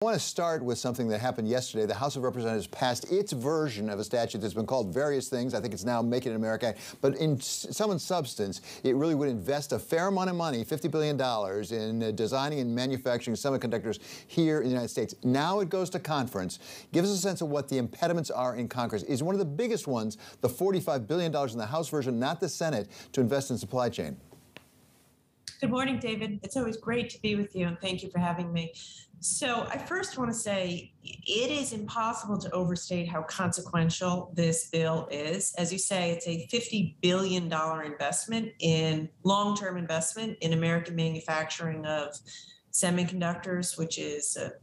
I want to start with something that happened yesterday. The House of Representatives passed its version of a statute that's been called various things. I think it's now Make It in America. But in some substance, it really would invest a fair amount of money, $50 billion, in designing and manufacturing semiconductors here in the United States. Now it goes to conference. Give us a sense of what the impediments are in Congress. Is one of the biggest ones the $45 billion in the House version, not the Senate, to invest in supply chain? Good morning, David. It's always great to be with you, and thank you for having me. So I first want to say it is impossible to overstate how consequential this bill is. As you say, it's a $50 billion investment in long-term investment in American manufacturing of semiconductors, which is a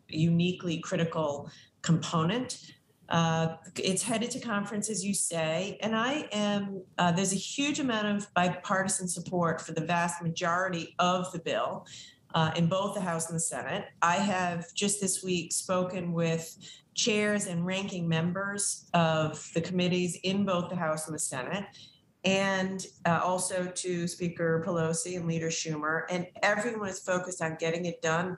uniquely critical component. It's headed to conference, as you say, and there's a huge amount of bipartisan support for the vast majority of the bill in both the House and the Senate. I have just this week spoken with chairs and ranking members of the committees in both the House and the Senate, and also to Speaker Pelosi and Leader Schumer, and everyone is focused on getting it done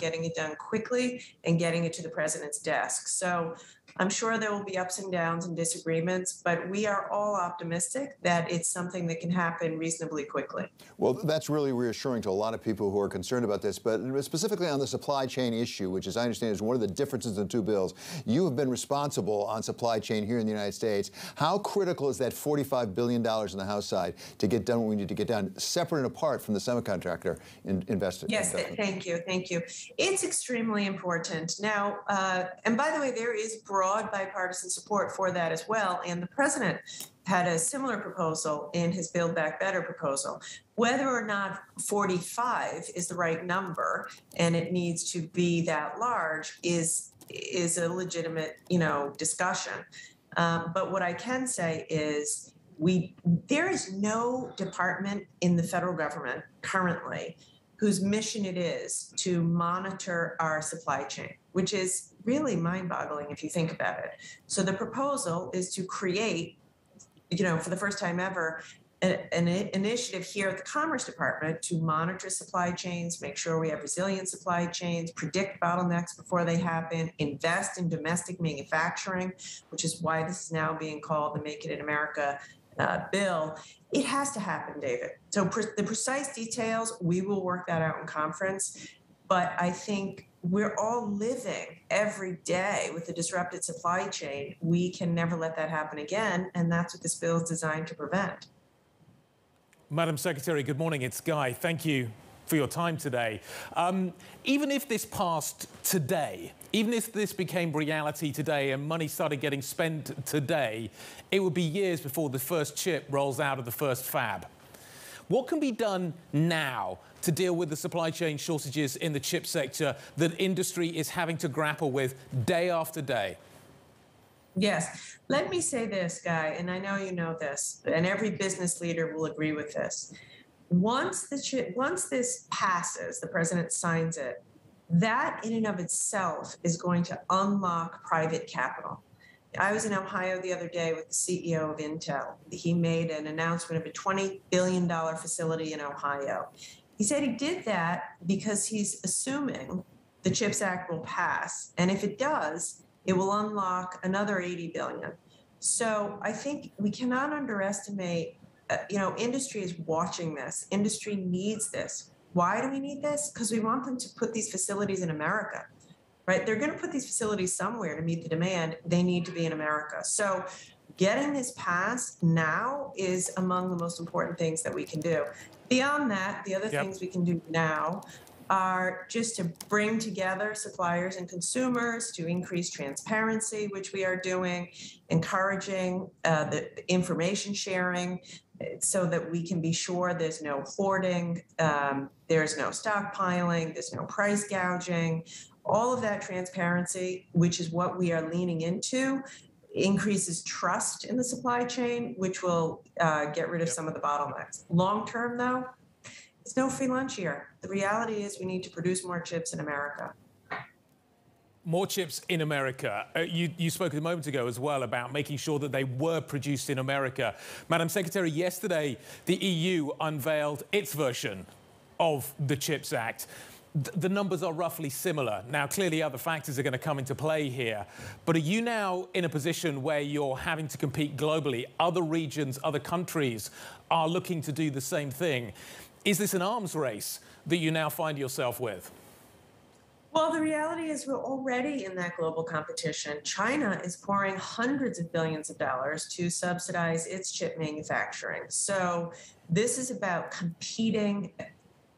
quickly, and getting it to the president's desk. So I'm sure there will be ups and downs and disagreements, but we are all optimistic that it's something that can happen reasonably quickly. Well, that's really reassuring to a lot of people who are concerned about this, but specifically on the supply chain issue, which, as I understand, is one of the differences in the two bills. You have been responsible on supply chain here in the United States. How critical is that $45 billion in the House side to get done what we need to get done, separate and apart from the semiconductor investment? Yes, thank you. It's extremely important. Now, and by the way, there is broad bipartisan support for that as well, and the president had a similar proposal in his Build Back Better proposal. Whether or not 45 is the right number and it needs to be that large is a legitimate, discussion. But what I can say is there is no department in the federal government currently whose mission it is to monitor our supply chain, which is really mind-boggling if you think about it. So the proposal is to create, for the first time ever, an initiative here at the Commerce Department to monitor supply chains, make sure we have resilient supply chains, predict bottlenecks before they happen, invest in domestic manufacturing, which is why this is now being called the Make It in America bill. It has to happen, David. So the precise details, we will work that out in conference. But I think we're all living every day with a disrupted supply chain. We can never let that happen again. And that's what this bill is designed to prevent. Madam Secretary, good morning. It's Guy. Thank you for your time today. Even if this passed today, even if this became reality today and money started getting spent today, it would be years before the first chip rolls out of the first fab. What can be done now to deal with the supply chain shortages in the chip sector that industry is having to grapple with day after day? Yes. Let me say this, Guy, and I know you know this, and every business leader will agree with this. Once this passes, the president signs it, that in and of itself is going to unlock private capital. I was in Ohio the other day with the CEO of Intel. He made an announcement of a $20 billion facility in Ohio. He said he did that because he's assuming the CHIPS Act will pass. And if it does, it will unlock another $80 billion. So I think we cannot underestimate, industry is watching this. Industry needs this. Why do we need this? Because we want them to put these facilities in America, right? They're going to put these facilities somewhere to meet the demand. They need to be in America. So getting this passed now is among the most important things that we can do. Beyond that, the other things we can do now are just to bring together suppliers and consumers to increase transparency, which we are doing, encouraging the information sharing so that we can be sure there's no hoarding, there's no stockpiling, there's no price gouging. All of that transparency, which is what we are leaning into, increases trust in the supply chain, which will get rid of some of the bottlenecks. Long term, though, it's no free lunch here. The reality is we need to produce more chips in America. More chips in America. You spoke a moment ago as well about making sure that they were produced in America. Madam Secretary, yesterday the EU unveiled its version of the CHIPS Act. the numbers are roughly similar. Now, clearly other factors are going to come into play here, but are you now in a position where you're having to compete globally? Other regions, other countries are looking to do the same thing. Is this an arms race that you now find yourself with? Well, the reality is we're already in that global competition. China is pouring hundreds of billions of dollars to subsidize its chip manufacturing. So this is about competing,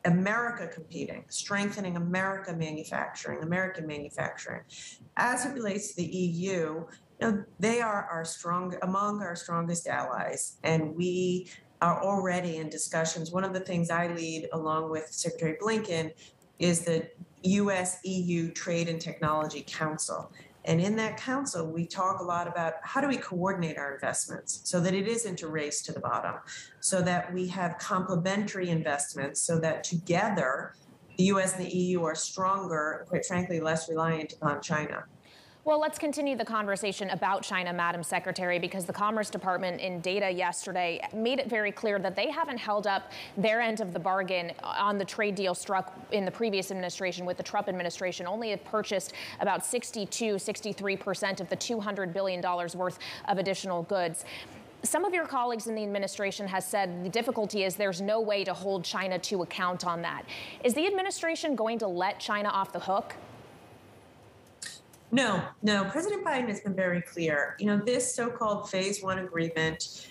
America competing, strengthening American manufacturing. As it relates to the EU, they are among our strongest allies, and we are already in discussions. One of the things I lead, along with Secretary Blinken, is the U.S.-EU Trade and Technology Council. And in that council, we talk a lot about how do we coordinate our investments so that it isn't a race to the bottom, so that we have complementary investments, so that together the U.S. and the EU are stronger, quite frankly, less reliant on China. Well, let's continue the conversation about China, Madam Secretary, because the Commerce Department in data yesterday made it very clear that they haven't held up their end of the bargain on the trade deal struck in the previous administration with the Trump administration. Only had purchased about 63% of the $200 billion worth of additional goods. Some of your colleagues in the administration has said the difficulty is there's no way to hold China to account on that. Is the administration going to let China off the hook? No. President Biden has been very clear. This so-called phase one agreement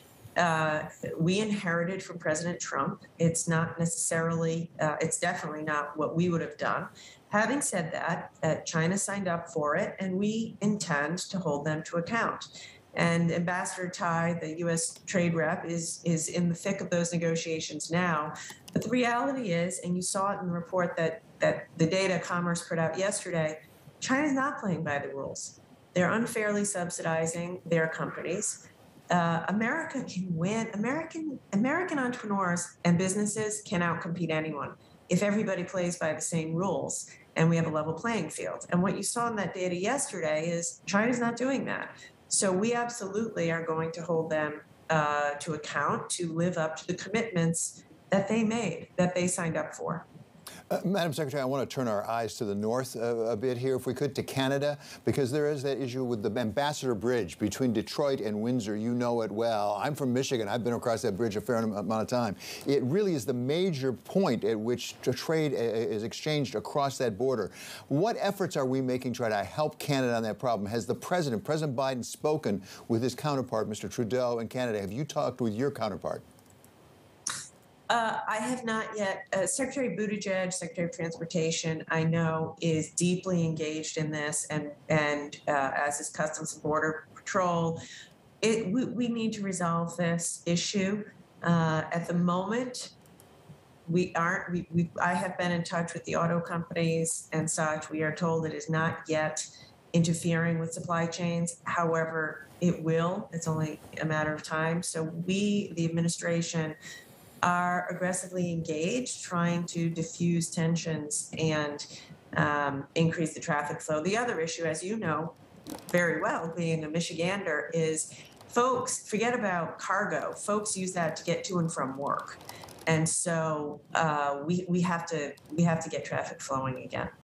we inherited from President Trump. It's not necessarily, it's definitely not what we would have done. Having said that, China signed up for it, and we intend to hold them to account. And Ambassador Tai, the U.S. trade rep, is in the thick of those negotiations now. But the reality is, and you saw it in the report that the data Commerce put out yesterday, China's not playing by the rules. They're unfairly subsidizing their companies. America can win. American entrepreneurs and businesses can outcompete anyone if everybody plays by the same rules and we have a level playing field. And what you saw in that data yesterday is China's not doing that. So we absolutely are going to hold them to account to live up to the commitments that they made, that they signed up for. Madam Secretary, I want to turn our eyes to the north a bit here, if we could, to Canada, because there is that issue with the Ambassador Bridge between Detroit and Windsor. You know it well. I'm from Michigan. I've been across that bridge a fair amount of time. It really is the major point at which trade is exchanged across that border. What efforts are we making to try to help Canada on that problem? Has President Biden, spoken with his counterpart, Mr. Trudeau, in Canada? Have you talked with your counterpart? I have not yet. Secretary Buttigieg, Secretary of Transportation, I know, is deeply engaged in this, and as is Customs and Border Patrol. We need to resolve this issue. At the moment, we aren't. I have been in touch with the auto companies and such. We are told it is not yet interfering with supply chains. However, it will. It's only a matter of time. So we, the administration, are aggressively engaged trying to diffuse tensions and increase the traffic flow. The other issue, as you know very well, being a Michigander, is folks forget about cargo. Folks use that to get to and from work. And so we have to get traffic flowing again.